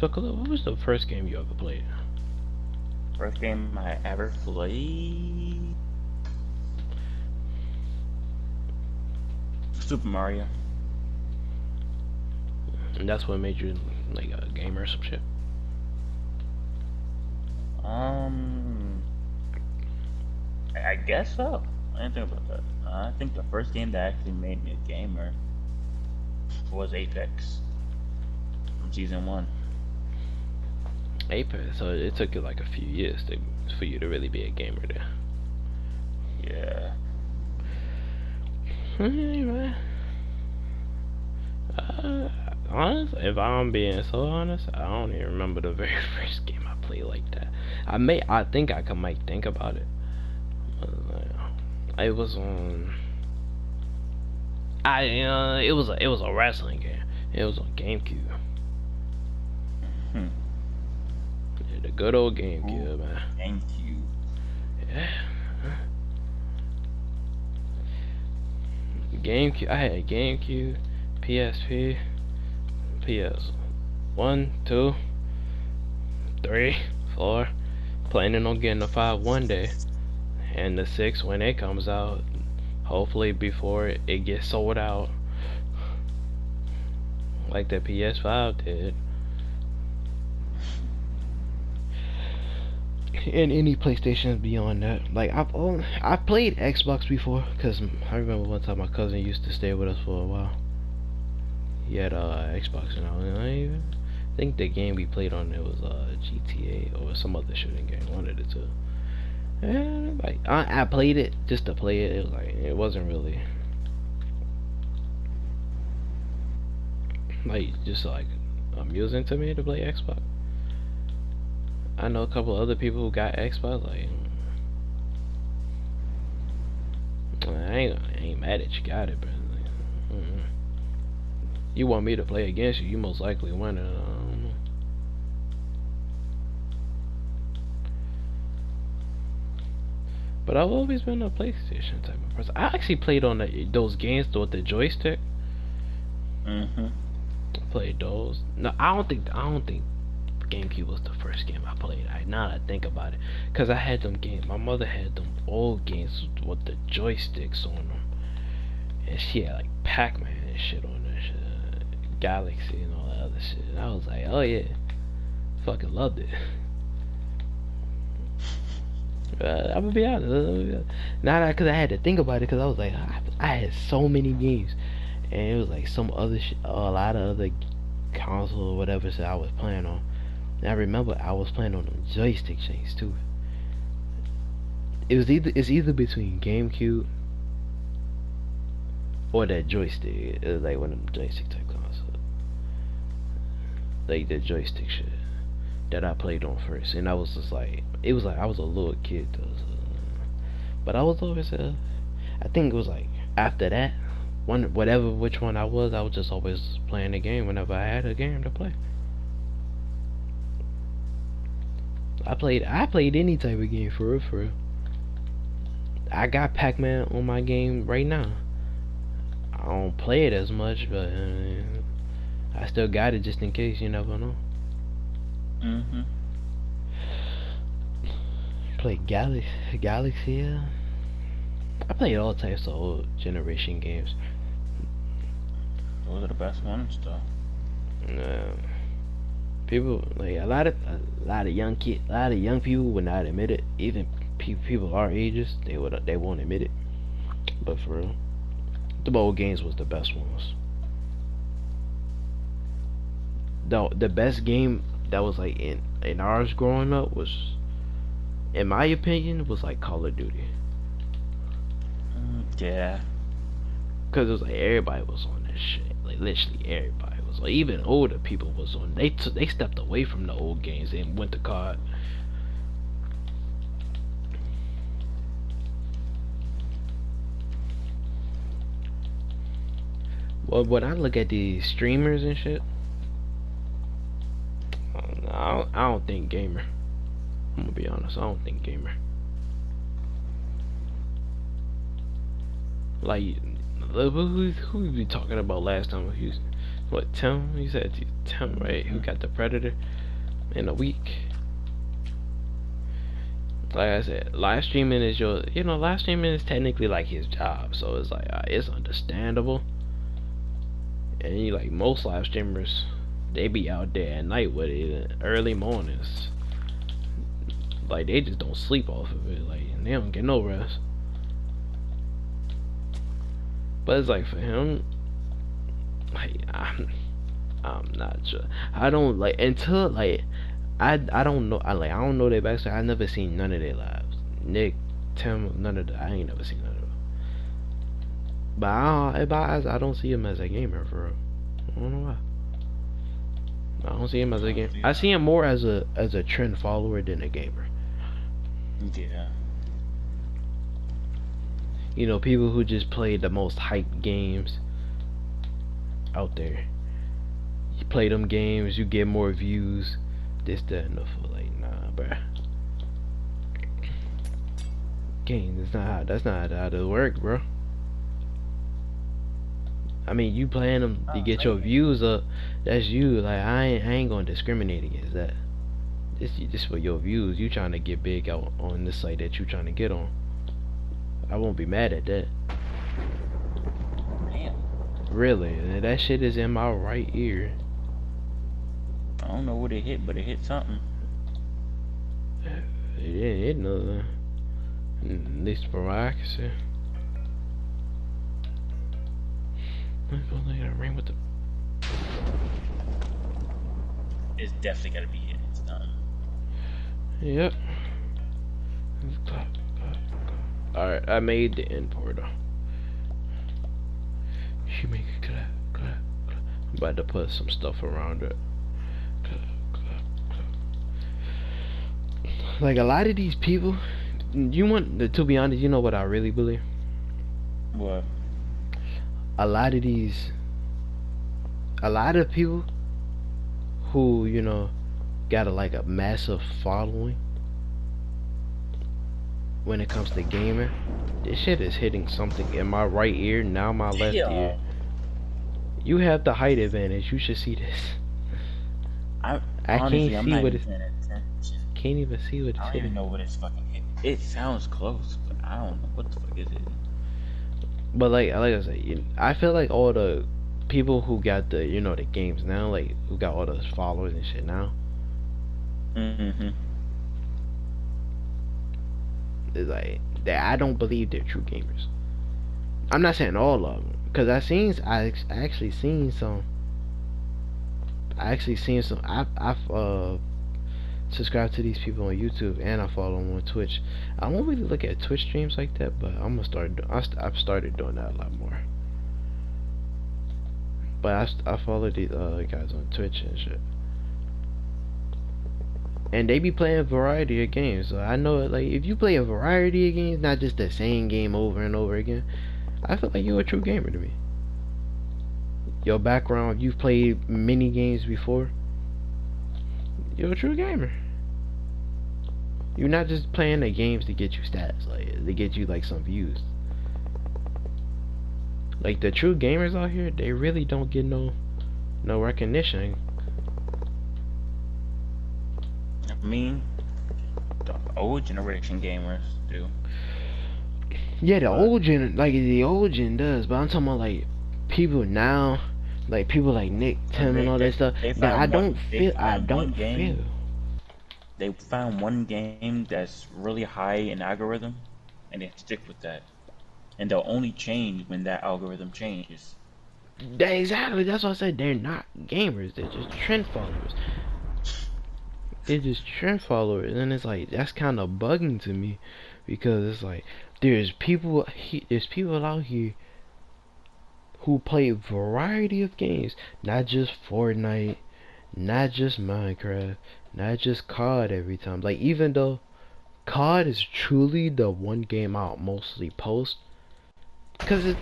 So, Khalil, what was the first game you ever played? First game I ever played, Super Mario. And that's what made you like a gamer or some shit. Um, I guess so. I didn't think about that. I think the first game that actually made me a gamer was Apex from season one. Apex. So it took you like a few years for you to really be a gamer there. Yeah. Hey, man. Honest, if I'm being so honest, I don't even remember the very first game I played like that. I think might think about it. It was on. It was a wrestling game. It was on GameCube. Hmm. Yeah, the good old Ooh, GameCube, man. GameCube. Yeah. GameCube. I had GameCube, PSP, PS1, 2, 3, 4. Planning on getting a 5 one day, and the 6 when it comes out. Hopefully before it gets sold out, like the PS5 did. And any PlayStations beyond that. Like I've played Xbox before, cause I remember one time my cousin used to stay with us for a while. He had Xbox, and I think the game we played on it was GTA or some other shooting game, one of the two. And like I played it just to play it. It was like it wasn't really like just like amusing to me to play Xbox. I know a couple other people who got Xbox. Like I ain't mad that you got it, but like, you want me to play against you, you most likely win it. But I've always been a PlayStation type of person. I actually played on those games with the joystick. Mm-hmm. Played those. No, I don't think GameCube was the first game I played. Now that I think about it, cause I had them games. My mother had them old games with the joysticks on them, and she had like Pac-Man and shit on there, shit, Galaxy and all that other shit. And I was like, oh yeah, fucking loved it. I'm gonna be honest. Now that, cause I had to think about it, cause I was like, I had so many games, and it was like some other shit, a lot of other console or whatever shit I was playing on. And I remember I was playing on them joystick chains too. It's either between GameCube or that joystick. It was like one of them joystick type consoles, like the joystick shit that I played on first, and I was just like, it was like I was a little kid though, so, but I was always I think it was like after that, whatever which one I was just always playing the game whenever I had a game to play. I played any type of game for real, for real. I got Pac-Man on my game right now. I don't play it as much, but I still got it just in case. You never know. Mm-hmm. Play Galaxy. Yeah. I played all types of old generation games. Those are the best ones, though. Uh, People like a lot of young people would not admit it. Even people our ages, they won't admit it. But for real, the old games was the best ones. The best game that was like in ours growing up was, in my opinion, was like Call of Duty. Yeah. Cause it was like everybody was on that shit. Like literally everybody was. Like even older people was on. They stepped away from the old games and went to COD. Well, when I look at these streamers and shit, I don't think gamer. I'm gonna be honest. I don't think gamer. Like who we talking about last time? What, Tim? You said Tim, right? Who got the Predator in a week? Like I said, live streaming is live streaming is technically like his job, so it's like it's understandable. And you like most live streamers, they be out there at night with it, early mornings. Like they just don't sleep off of it, like and they don't get no rest. But it's like for him, like I'm not sure. I don't like until like I don't know. I don't know their backstory. I never seen none of their lives. Nick, Tim, none of that. I ain't never seen none of them. But I don't see him as a gamer for real. I don't know why. I don't see him as a gamer. I see him more as a trend follower than a gamer. Yeah. You know, people who just play the most hyped games out there. You play them games, you get more views. This, that, and the full. Like, nah, bruh. Game, that's not how it work, bro. I mean, you playing them to get your views up. That's you. Like, I ain't gonna discriminate against that. This for your views. You trying to get big out on this site that you trying to get on. I won't be mad at that. Damn. Really, that shit is in my right ear. I don't know what it hit, but it hit something. It didn't hit nothing. At least from what I can see. Let's go look at a ring with the. It's definitely gotta be hit. It's done. Yep. Alright, I made the end portal. She make it clap, clap, clap. I'm about to put some stuff around it. Clap, clap, clap. Like a lot of these people, to be honest, you know what I really believe? What? A lot of people who, got a massive following when it comes to gaming, this shit is hitting something in my right ear, now my left ear. You have the height advantage, you should see this. I honestly, can't see what it's can't even see what it's I don't hitting. even know what it's fucking hit. It sounds close, but I don't know what the fuck is it. But like I said, I feel like all the people who got the the games now, like who got all those followers and shit now, is like that. I don't believe they're true gamers. I'm not saying all of them, because I actually seen some. I've subscribed to these people on YouTube and I follow them on Twitch. I don't really look at Twitch streams like that, but I'm gonna start. I've started doing that a lot more. But I follow these guys on Twitch and shit, and they be playing a variety of games. So I know like if you play a variety of games, not just the same game over and over again, I feel like you're a true gamer to me. Your background, you've played many games before, you're a true gamer. You're not just playing the games to get you stats, like to get you like some views. Like the true gamers out here, they really don't get no recognition. I mean, the old generation gamers do. Yeah, the old gen does, but I'm talking about like people now, like people like Nick, Tim, and all that stuff. That I don't feel. They found one game that's really high in algorithm, and they stick with that. And they'll only change when that algorithm changes. Exactly, that's what I said. They're not gamers. They're just trend followers. They're just trend followers, and it's like that's kind of bugging to me, because it's like there's people out here who play a variety of games, not just Fortnite, not just Minecraft, not just COD every time. Like even though COD is truly the one game I'll mostly post, because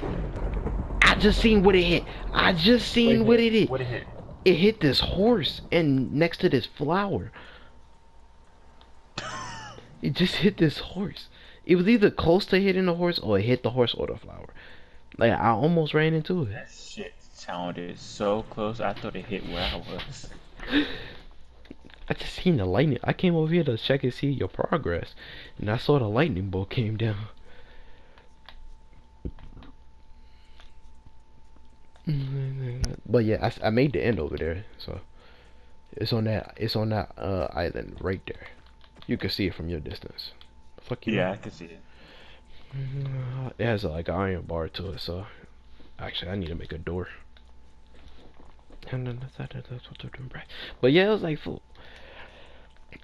I just seen what it hit. What it hit. What it hit? It hit this horse and next to this flower. It just hit this horse. It was either close to hitting the horse or it hit the horse or the flower. Like I almost ran into it. That shit sounded so close. I thought it hit where I was. I just seen the lightning. I came over here to check and see your progress, and I saw the lightning bolt came down. But yeah, I made the end over there, so it's on that island right there. You can see it from your distance. Fuck you, Yeah, man. I could see it. It has like an iron bar to it, so actually I need to make a door. And then that's what they're doing, right? But yeah, it was like, fool.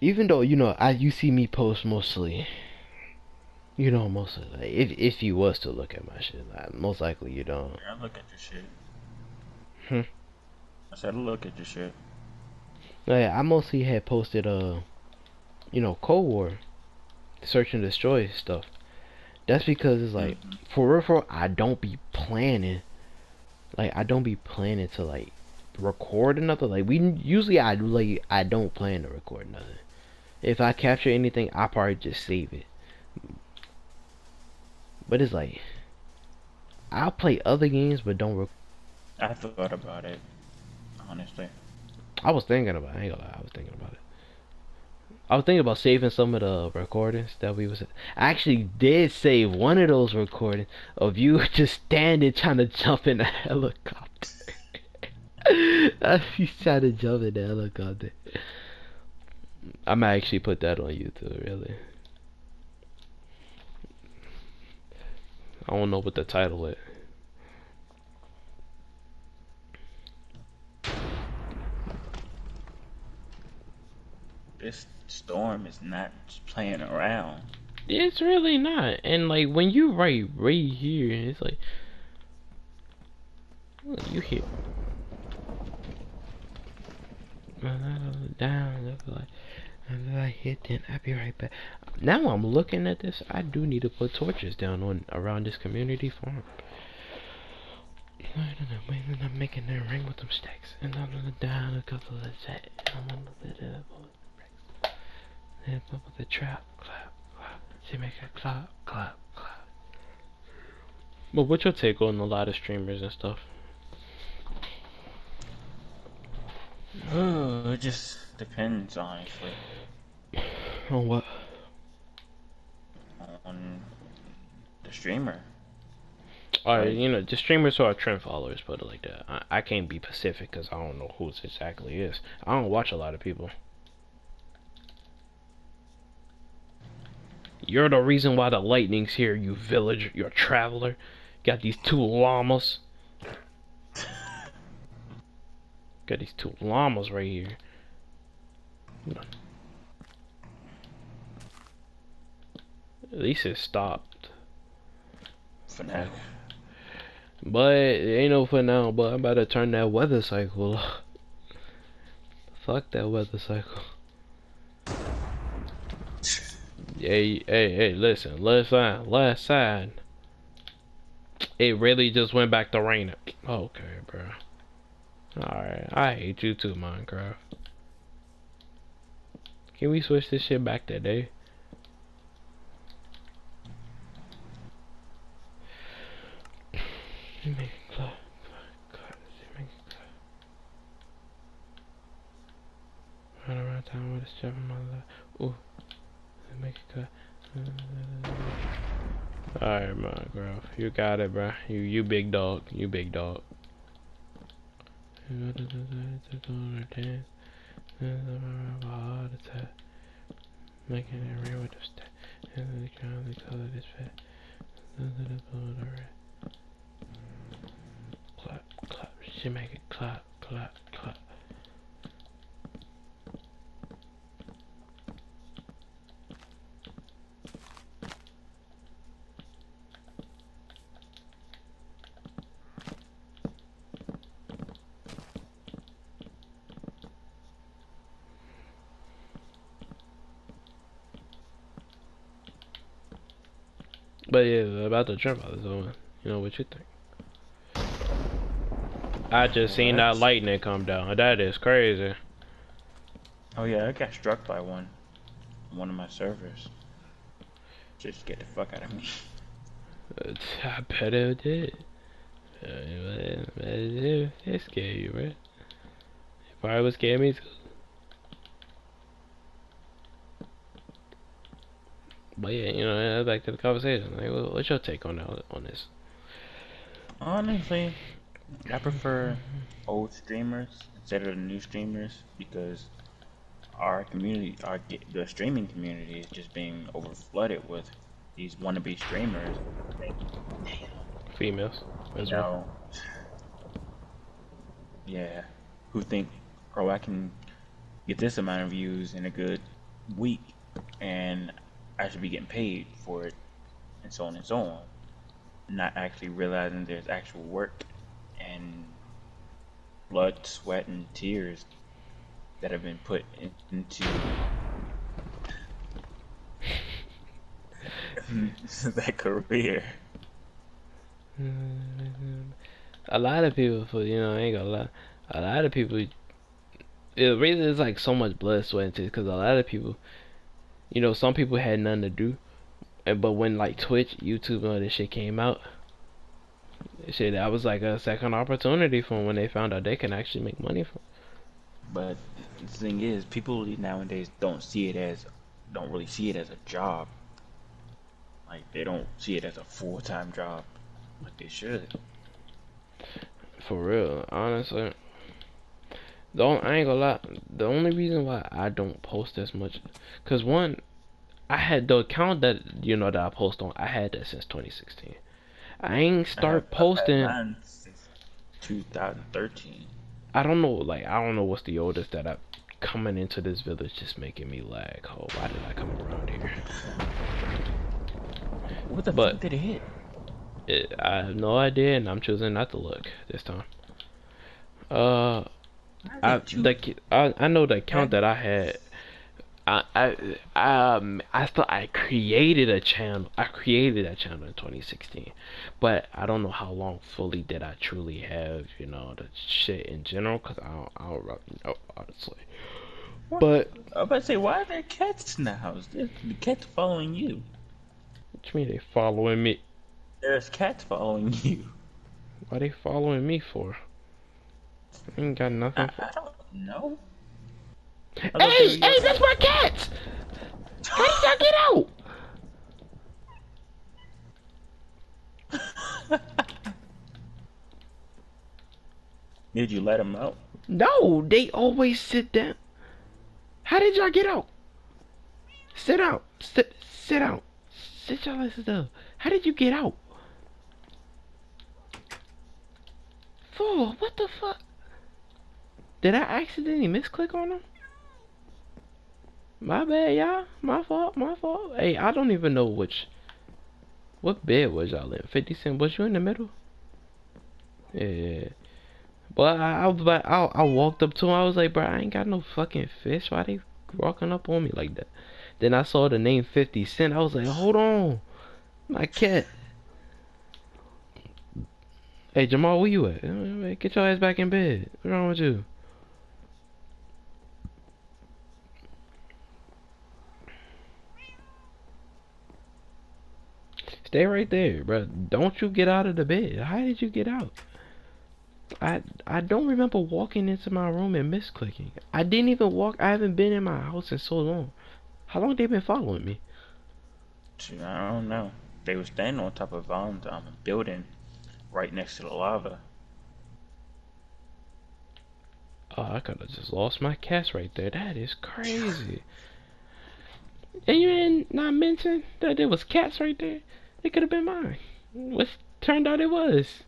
Even though you see me post mostly, mostly like if you was to look at my shit, like, most likely you don't. Yeah, look at your shit. Hmm. I said, look at your shit. Like, I mostly had posted Cold War, search and destroy stuff. That's because it's like Mm-hmm. for real, I don't be planning. Like I don't be planning to like record another. Like we usually I don't plan to record nothing. If I capture anything, I probably just save it. But it's like I'll play other games, but don't. I thought about it, honestly. I was thinking about it. I ain't gonna lie, I was thinking about it. I was thinking about saving some of the recordings that we was. I actually did save one of those recordings of you just standing trying to jump in a helicopter. You trying to jump in the helicopter. I might actually put that on YouTube, really. I don't know what the title is. This storm is not just playing around. It's really not. And like when you right here, it's like look, you hit down, like and I hit, then I'll be right back. Now I'm looking at this. I do need to put torches down on around this community farm. I'm making that ring with them sticks, and I'm gonna down a couple of that. I'm gonna let it up. And with the trap, clap, clap. She make a clap, clap, clap. But what's your take on a lot of streamers and stuff? Oh, it just depends, honestly, On what? on the streamer. Alright, Like, the streamers who are trend followers, put it like that. I can't be specific because I don't know who it exactly is. I don't watch a lot of people. You're the reason why the lightning's here, you villager, you're a traveler. Got these two llamas. Got these two llamas right here. At least it stopped. for now. But it ain't no for now, but I'm about to turn that weather cycle. Fuck that weather cycle. Hey, listen, last side. It really just went back to raining. Okay, bro. Alright, I hate you too, Minecraft. Can we switch this shit back to day? Make it clap, clap, make it clap. Run around town with a strap in my lap. Ooh, make it clap. Alright, Minecraft, you got it, bro. You big dog. You big dog. Making it real with the stack. And the ground, the color is fat. Clap, clap. She make it clap, clap, clap. But yeah, about the jump out of zone, what you think? I just Well, seen that lightning come down. That is crazy. oh yeah, I got struck by one on one of my servers. Just get the fuck out of me. I bet it did. It scared you, right? It probably would scare me too. But yeah, back to the conversation. Like, what's your take on that, on this? Honestly, I prefer old streamers instead of the new streamers because our community, the streaming community is just being overflooded with these wannabe streamers. Like, Females you as well. know, yeah, who think, oh, I can get this amount of views in a good week, and I should be getting paid for it, and so on and so on. Not actually realizing there's actual work and blood, sweat, and tears that have been put into that career. A lot of people, I ain't gonna lie. A lot of people, the reason it's like so much blood, sweat, and tears, because a lot of people, some people had nothing to do, but when like Twitch, YouTube, and all this shit came out, shit, that was like a second opportunity for them when they found out they can actually make money from. But the thing is, people nowadays don't really see it as a job. Like, they don't see it as a full-time job, but they should. For real, honestly. I ain't gonna lie. The only reason why I don't post as much, cause one, I had the account that that I post on. I had that since 2016. I ain't start I've had posting. mine since 2013. I don't know. Like, I don't know what's the oldest that I coming into this village just making me lag. Oh, why did I come around here? What the But fuck did it hit? I have no idea, and I'm choosing not to look this time. Uh, I know the account that I had. I created a channel. I created that channel in 2016, but I don't know how long fully did I truly have, the shit in general, cause I don't really know, honestly. But I was about to say, why are there cats in the house? The cats following you. what you mean they following me? There's cats following you. Why they following me for? I ain't got nothing for. I don't know. Hey, that's my cats! How did y'all get out? Did you let them out? No, they always sit down. How did y'all get out? Sit out. Sit out. Sit y'all asses down. How did you get out? Fool, what the fuck? Did I accidentally misclick on them? My bad, y'all. My fault, my fault. Hey, I don't even know what bed was y'all in? 50 Cent, was you in the middle? Yeah. But I walked up to him. I was like, bro, I ain't got no fucking fish. Why they walking up on me like that? Then I saw the name 50 Cent. I was like, hold on, my cat. Hey Jamal, where you at? Get your ass back in bed. What's wrong with you? Stay right there, bro. Don't you get out of the bed. How did you get out? I don't remember walking into my room and misclicking. I didn't even walk. I haven't been in my house in so long. How long they been following me? I don't know. They were standing on top of a building right next to the lava. Oh, I could have just lost my cats right there. That is crazy. And you didn't not mention that there was cats right there? It could have been mine. What turned out it was.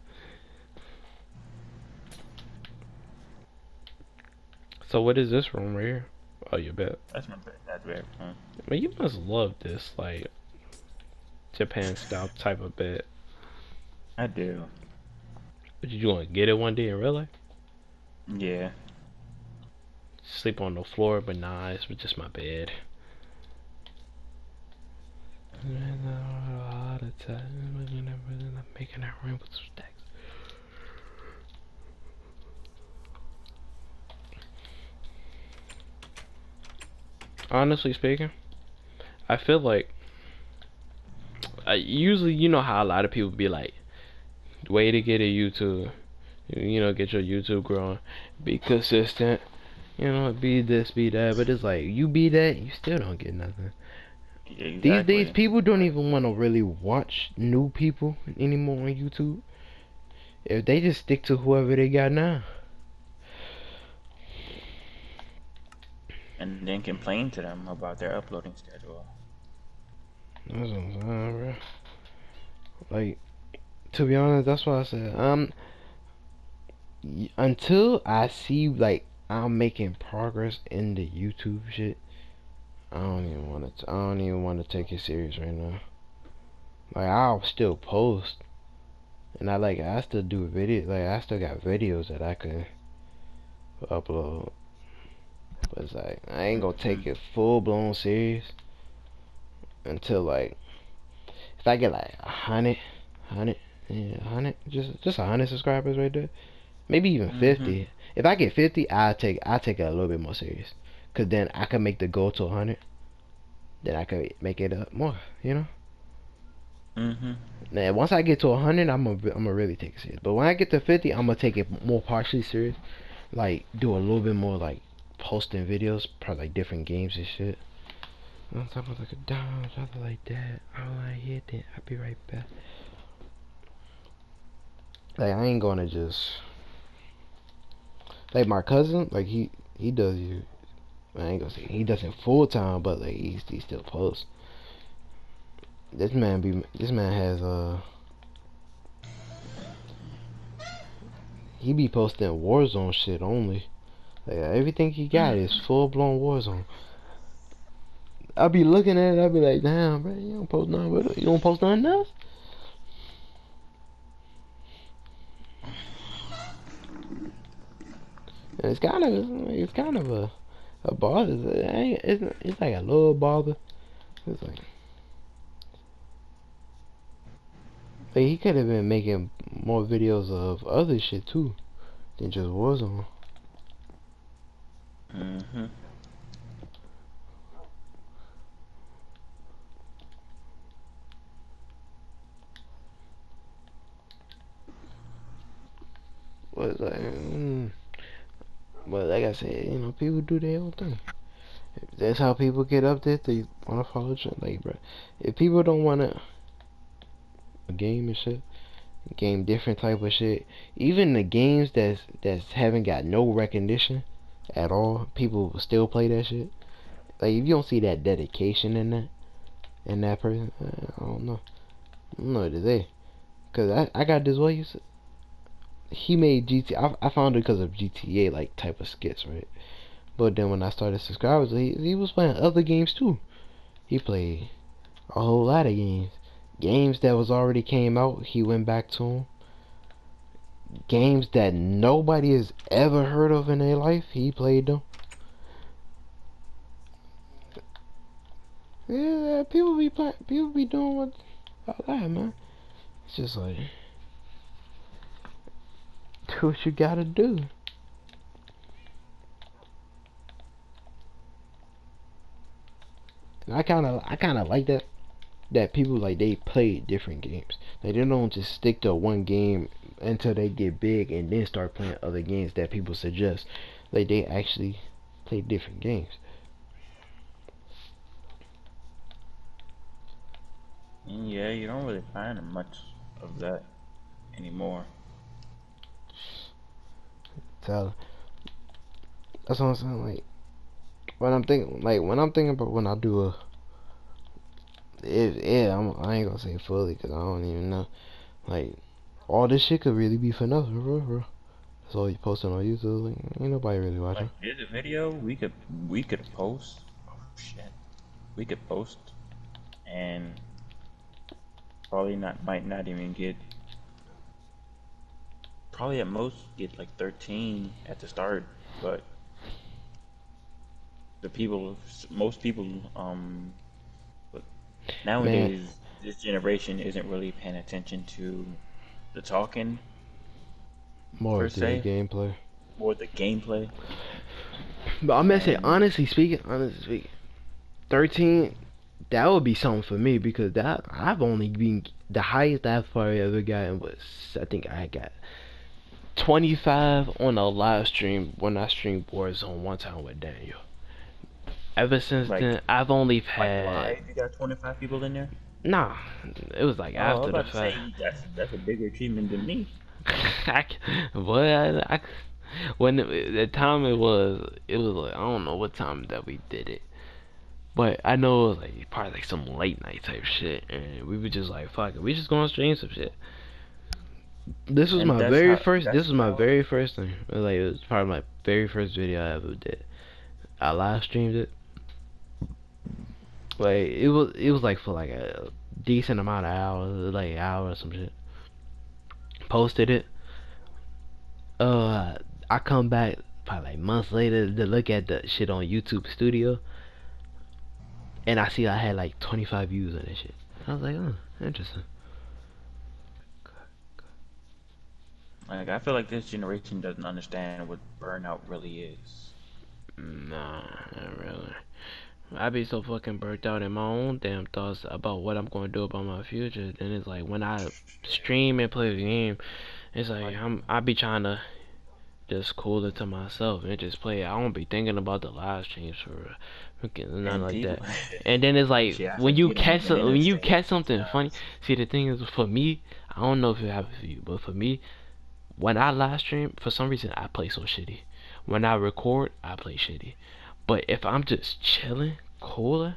So what is this room right here? Oh, your bed. That's my bed. That's bed. Huh? Man, you must love this, like, Japan style type of bed. I do. But you want to get it one day in real life? Yeah. Sleep on the floor, but nah, it's just my bed. All the time, I'm making that room with some stacks. Honestly speaking, I feel like usually, you know how a lot of people be like, way to get a YouTube. You know, get your YouTube growing. Be consistent. You know, be this, be that. But it's like you be that, you still don't get nothing. These days, Exactly. people don't even want to really watch new people anymore on YouTube. If they just stick to whoever they got now. And then complain to them about their uploading schedule. That's what I'm saying, bro. Like, to be honest, that's why I said, until I see, like, I'm making progress in the YouTube shit, I don't even want to take it serious right now. Like, I'll still post. And I still do videos, like, I still got videos that I could upload. But it's like, I ain't gonna take it full blown serious until, like, if I get like 100, yeah, 100, just 100 subscribers right there. Maybe even Mm-hmm. 50. If I get 50, I take it a little bit more serious. Cause then I can make the goal to 100. Then I can make it up more, you know. Mm-hmm. Now once I get to 100, I'm gonna really take it serious. But when I get to 50, I'm gonna take it more partially serious. Like do a little bit more like posting videos, probably like different games and shit. I'm talking like a dog, something like that. Oh, I hit that. I'll be right back. Like I ain't gonna just like my cousin. Like he does you. I ain't gonna say he doesn't full time, but like he still posts. This man has he be posting Warzone shit only. Like everything he got is Mm-hmm. full blown Warzone. I be looking at it, I be like, damn, bro, you don't post nothing, but you don't post nothing else. And it's kind of a bother. It's like a little bother. It's like he could have been making more videos of other shit too than just Warzone. Mm-hmm. But like, but like I said, you know, people do their own thing. That's how people get up there. They wanna follow trend. Like, bro, if people don't wanna game and shit, game different type of shit, even the games that's haven't got no recognition at all, people will still play that shit. Like, if you don't see that dedication in that person, I don't know. I don't know what to say. Cause I got this way. He made GTA. I found it because of GTA like type of skits, right? But then when I started subscribing, he was playing other games too. He played a whole lot of games. Games that was already came out, he went back to them. Games that nobody has ever heard of in their life, he played them. Yeah, people be doing what I like, man. It's just like do what you gotta do. And I kind of like that people like they play different games. Like they don't just stick to one game until they get big and then start playing other games that people suggest. Like they actually play different games. Yeah, you don't really find much of that anymore. So that's what I'm saying. Like when I'm thinking about when I do I ain't gonna say fully because I don't even know. Like all this shit could really be for nothing, bro. That's all you posting on YouTube. Like, ain't nobody really Like watching. here's a video we could post. Oh shit. We could post and probably not might not even get probably at most get like 13 at the start, but the people most people but Man, nowadays this generation isn't really paying attention to the talking more per to the se, gameplay. more the gameplay. But I'm gonna say And honestly speaking, 13. that would be something for me because that I've only been the highest I've probably ever gotten was I think I got 25 on a live stream when I streamed Warzone one time with Daniel. Ever since then, I've only Like had live, you got 25 people in there. nah. It was like Oh, I was after the about to fact. say that's a bigger achievement than me. I, when the time it was like I don't know what time that we did it, but I know it was like probably like some late night type shit, and we were just like fuck it, we just gonna stream some shit. This was And my that's very how first. This that's was my how very first thing. It was probably my very first video I ever did. I live streamed it. Like it was like for like a decent amount of hours, like an hour or some shit. Posted it. Uh, I come back probably like months later to look at the shit on YouTube Studio, and I see I had like 25 views on that shit. I was like, oh, interesting. like I feel like this generation doesn't understand what burnout really is. Nah, not really. I be so fucking burnt out in my own damn thoughts about what I'm gonna do about my future. Then it's like when I stream and play the game, it's like Like, I be trying to just cool it to myself and just play it. I don't be thinking about the live streams for nothing and like that. people, And then it's like shit, I forget I'm even in when the you stage catch something funny. sometimes. See, the thing is for me, I don't know if it happens for you, but for me, when I live stream, for some reason I play so shitty. When I record, I play shitty. But if I'm just chilling, cooler,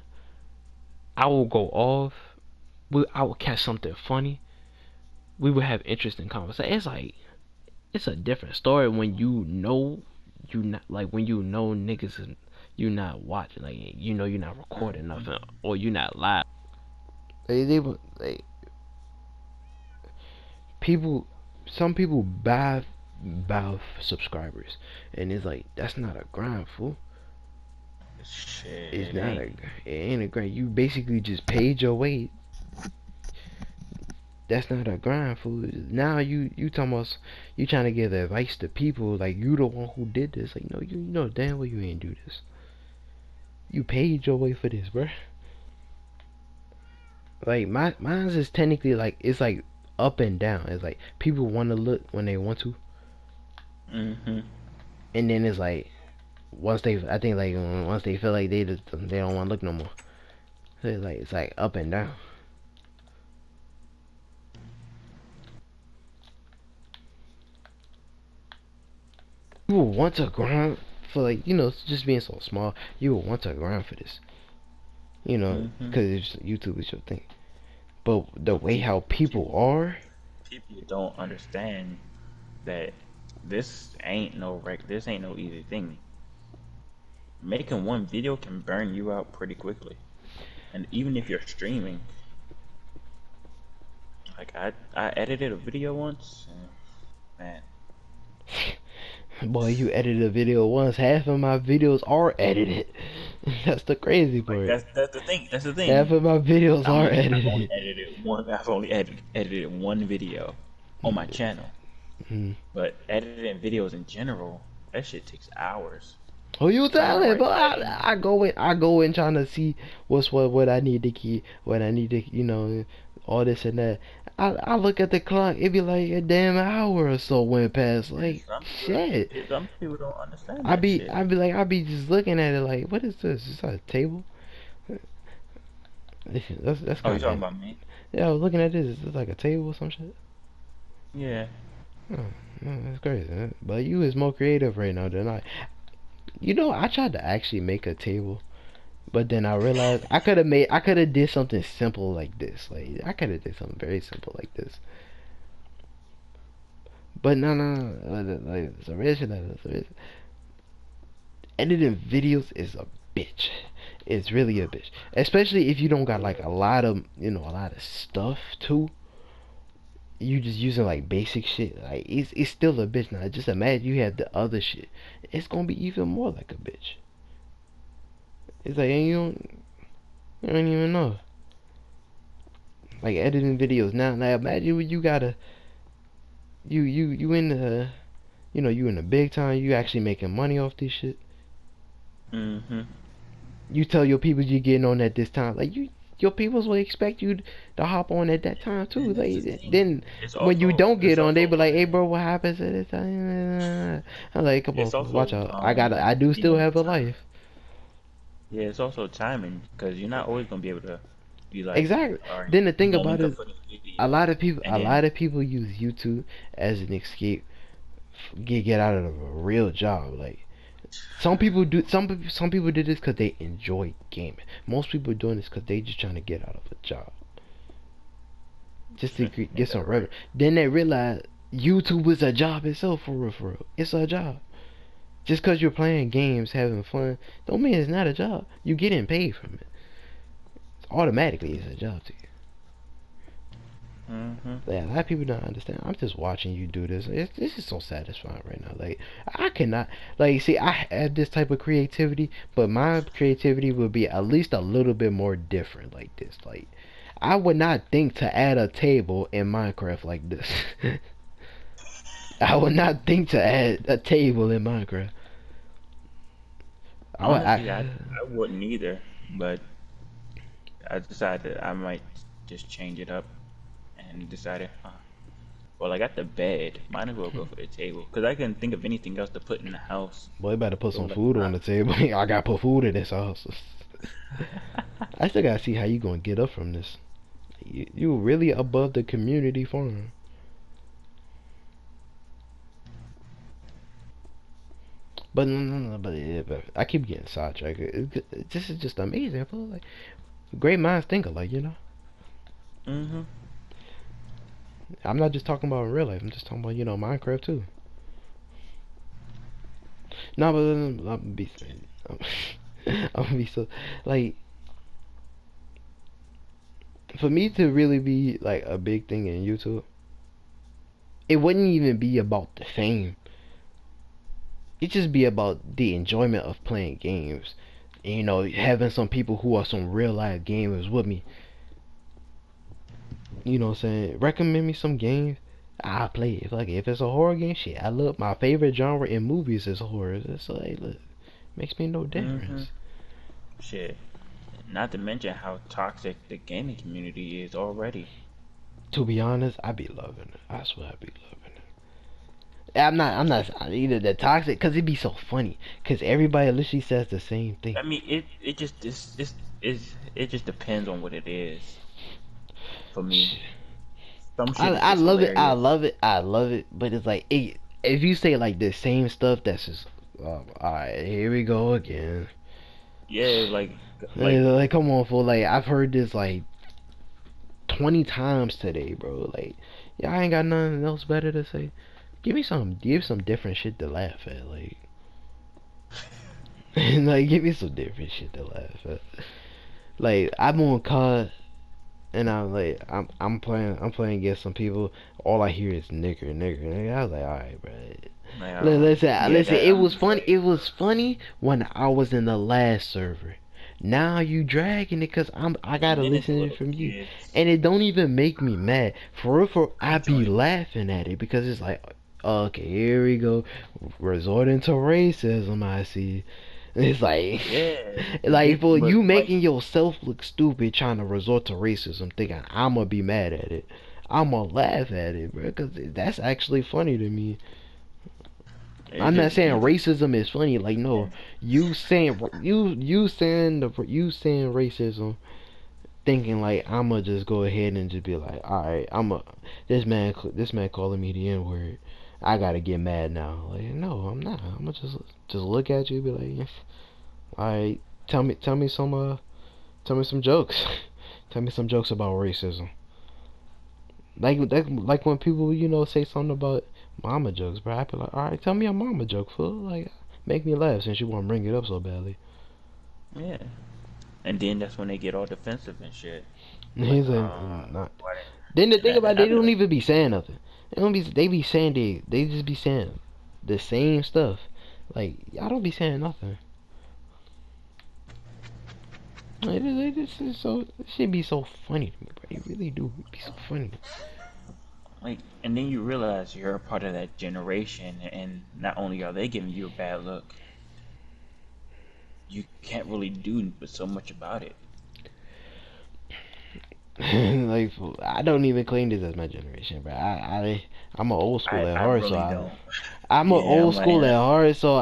I will go off. I will catch something funny. We will have interesting conversation. It's like it's a different story when you not like when you know niggas and you not watching like you're not recording Mhm. nothing or you not live. They people some people buy subscribers and it's like that's not a grind fool. Shit, It's it not a ain't. it ain't a grind. You basically just paid your way. That's not a grind fool. Now you talking about you trying to give advice to people like you the one who did this. Like no, you know damn well you ain't do this. You paid your way for this, bruh. Like mine's is technically like it's like up and down. It's like people want to look when they want to, Mhm. and then it's like once they I think like once they feel like they don't want to look no more. So it's like up and down. You will want to grind for like just being so small. You will want to grind for this, Mhm. because YouTube is your thing. But the But way how people are, people don't understand that this ain't no easy thing. Making one video can burn you out pretty quickly. And even if you're streaming, like I edited a video once, and man, boy, you edited a video once. Half of my videos are edited. That's the crazy like part. that's the thing. That's the Half thing. of my videos are I've only edited. edited one. I've only edited one video on my channel. Mm. But editing videos in general, that shit takes hours. Oh, you Trying to tell it, write but lighting. I go in trying to see what I need to keep, what I need to, all this and that. I look at the clock, it be like a damn hour or so went past. And Like shit. some people don't understand that shit. I be just looking at it like, what is this? Is that a table? That's Oh, you kind talking of about me? yeah. I was looking at this. Is this like a table or some shit? Yeah. Oh, that's crazy. Huh? But you is more creative right now than I. I tried to actually make a table, but then I realized I could have did something simple like this. Like I could have did something very simple like this. But no. Like it's a rich. Editing videos is a bitch. It's really a bitch, especially if you don't got like a lot of stuff too. You just using like basic shit. Like it's still a bitch now. Just imagine you have the other shit. It's gonna be even more like a bitch. It's like and you don't even know. Like editing videos now. Now imagine when you gotta you in the you in the big time. You actually making money off this shit. Mhm. You tell your people you getting on at this time. Like your peoples will expect you to hop on at that time too. And that's the Like thing. then It's when you also don't it's get on, they also be like, "Hey, bro, what happens at this time?" I'm like, "Come on, it's watch also out. I do still have a life." yeah, it's also timing because you're not always gonna be able to be like, Exactly. all right, Then the thing about moment it, of footage video, and a then lot of people use YouTube as an escape, get out of a real job. Like some people did this because they enjoy gaming. Most people are doing this because they just trying to get out of a job, just to ain't get some that right? revenue. Then they realize YouTube is a job itself for real, for real. It's a job. Just because you're playing games, having fun, don't mean it's not a job. You getting paid from it. Automatically, it's a job to you. Mm-hmm. Yeah, a lot of people don't understand. I'm just watching you do this. This is so satisfying right now. Like I cannot, like, see, I have this type of creativity, but my creativity would be at least a little bit more different like this. Like I would not think to add a table in Minecraft like this. I would not think to add a table in Minecraft. I would, Honestly, I wouldn't either, but I decided I might just change it up and decided, well, I got the bed. Might as well go for the table because I couldn't think of anything else to put in the house. boy, better put So some like, food on the table. I gotta put food in this house. I still gotta see how you gonna get up from this. You really above the community farm. But no, no, no, but, yeah, but I keep getting sidetracked. This is just amazing. I feel like great minds think alike, you know. mm-hmm. I'm not just talking about in real life. I'm just talking about Minecraft too. No, but I'm gonna be saying, I'm gonna be so like for me to really be like a big thing in YouTube. It wouldn't even be about the fame. It just be about the enjoyment of playing games. And, having some people who are some real life gamers with me. You know what I'm saying? Recommend me some games. I play it. Like if it's a horror game, shit. I love my favorite genre in movies is horror. It's like look, makes me no Mm-hmm. difference. Shit. Not to mention how toxic the gaming community is already. To be honest, I be loving it. I swear I be loving it. I'm not either the toxic, cause it be so funny. Cause everybody literally says the same thing. I mean, it just it just depends on what it is. For me, some shit is I just love it. I hilarious. love it. I love it. But it's like if you say like the same stuff, that's just alright. Here we go again. Yeah, like Like come on, fool. Like I've heard this like 20 times today, bro. Like yeah, I ain't got nothing else better to say. Give some different shit to laugh at. Like like give me some different shit to laugh at. Like I'm on COD and I'm playing against some people. All I hear is nigger. I was like, all right, bro. yeah, Listen. that It I'm was just funny. like, It was funny when I was in the last server. Now you dragging it because I and gotta then it's the listen to it little from you, kids and it don't even make me mad. For real, I be enjoying it. laughing at it because it's like, okay, here we go, resorting to racism. I see. It's Yeah, like for but you like making yourself look stupid trying to resort to racism, thinking I'ma be mad at it. I'ma laugh at it, bro, because that's actually funny to me. it I'm just not saying depends on racism is funny. Like no, and you saying racism, thinking like I'ma just go ahead and just be like, all right, this man calling me the N word. I gotta get mad now. Like no, I'm not. I'ma just look at you, and be like, all right, tell me some jokes. Tell me some jokes about racism. Like when people say something about mama jokes, bro. I be like, all right, tell me a mama joke, fool. Like make me laugh since you want to bring it up so badly. yeah, and then that's when they get all defensive and shit. And Like, he's like, not. what? Then the thing about And it, they I be don't like, even be saying nothing. They be saying they just be saying the same stuff. Like y'all don't be saying nothing. Like, this is so it should be so funny to me, bro. It really do be so funny. and then you realize you're a part of that generation, and not only are they giving you a bad look, you can't really do but so much about it. Like I don't even claim this as my generation, bro. I'm an old school at I heart, so really don't. I'm an Yeah, old I'm like, school at heart, so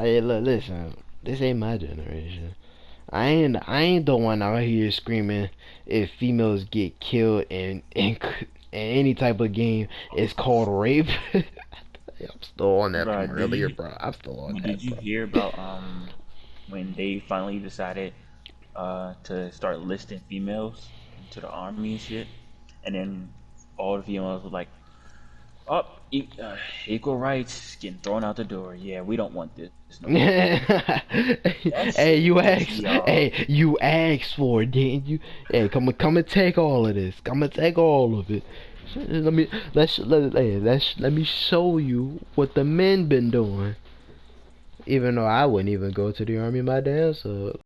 listen. This ain't my generation. I ain't the one out here screaming if females get killed in any type of game it's called rape. I'm still on that bro, from earlier, bro. I'm still on did that, you bro. hear about when they finally decided to start listing females into the army and shit, and then all the females were like, "Oh, equal rights getting thrown out the door. Yeah, we don't want this no more." That Hey, shit you pissed asked. me off. Hey, you asked for it, didn't you? Hey, come and take all of this. Come and take all of it. Let me show you what the men been doing. Even though I wouldn't even go to the army my damn self.